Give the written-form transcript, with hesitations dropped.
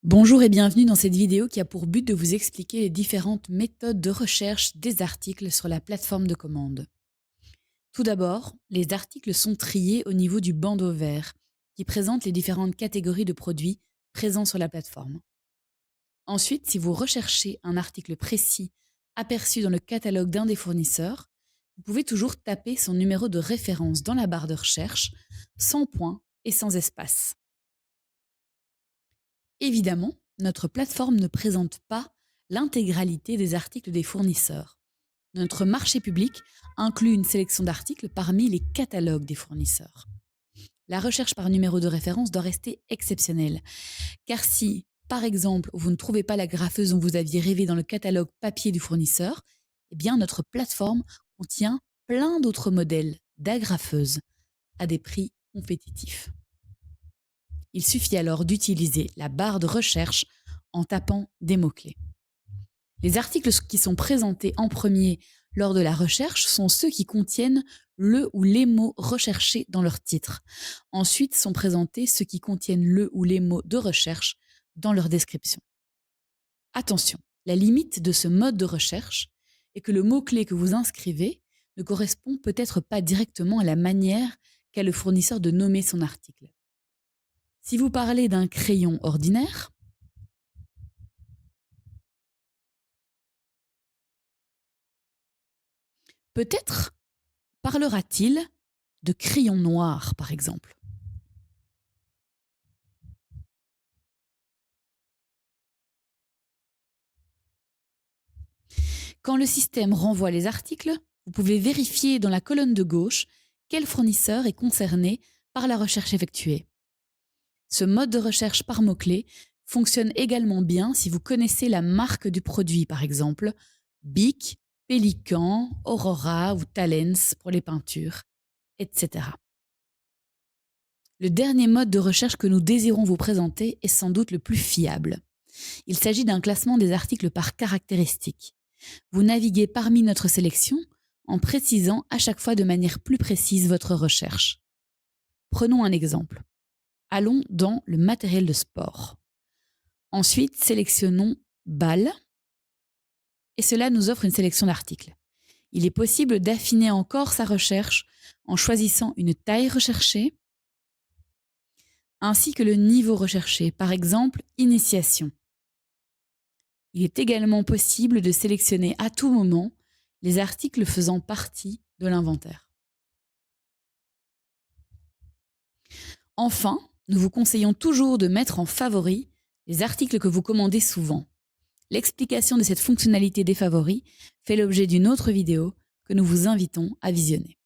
Bonjour et bienvenue dans cette vidéo qui a pour but de vous expliquer les différentes méthodes de recherche des articles sur la plateforme de commande. Tout d'abord, les articles sont triés au niveau du bandeau vert qui présente les différentes catégories de produits présents sur la plateforme. Ensuite, si vous recherchez un article précis aperçu dans le catalogue d'un des fournisseurs, vous pouvez toujours taper son numéro de référence dans la barre de recherche, sans point et sans espace. Évidemment, notre plateforme ne présente pas l'intégralité des articles des fournisseurs. Notre marché public inclut une sélection d'articles parmi les catalogues des fournisseurs. La recherche par numéro de référence doit rester exceptionnelle, car si, par exemple, vous ne trouvez pas la graffeuse dont vous aviez rêvé dans le catalogue papier du fournisseur, eh bien notre plateforme contient plein d'autres modèles d'agrafeuses à des prix compétitifs. Il suffit alors d'utiliser la barre de recherche en tapant des mots-clés. Les articles qui sont présentés en premier lors de la recherche sont ceux qui contiennent le ou les mots recherchés dans leur titre. Ensuite sont présentés ceux qui contiennent le ou les mots de recherche dans leur description. Attention, la limite de ce mode de recherche est que le mot-clé que vous inscrivez ne correspond peut-être pas directement à la manière qu'a le fournisseur de nommer son article. Si vous parlez d'un crayon ordinaire, peut-être parlera-t-il de crayon noir, par exemple. Quand le système renvoie les articles, vous pouvez vérifier dans la colonne de gauche quel fournisseur est concerné par la recherche effectuée. Ce mode de recherche par mots-clés fonctionne également bien si vous connaissez la marque du produit, par exemple Bic, Pélican, Aurora ou Talens pour les peintures, etc. Le dernier mode de recherche que nous désirons vous présenter est sans doute le plus fiable. Il s'agit d'un classement des articles par caractéristiques. Vous naviguez parmi notre sélection en précisant à chaque fois de manière plus précise votre recherche. Prenons un exemple. Allons dans le matériel de sport. Ensuite, sélectionnons balle et cela nous offre une sélection d'articles. Il est possible d'affiner encore sa recherche en choisissant une taille recherchée ainsi que le niveau recherché, par exemple initiation. Il est également possible de sélectionner à tout moment les articles faisant partie de l'inventaire. Enfin, nous vous conseillons toujours de mettre en favori les articles que vous commandez souvent. L'explication de cette fonctionnalité des favoris fait l'objet d'une autre vidéo que nous vous invitons à visionner.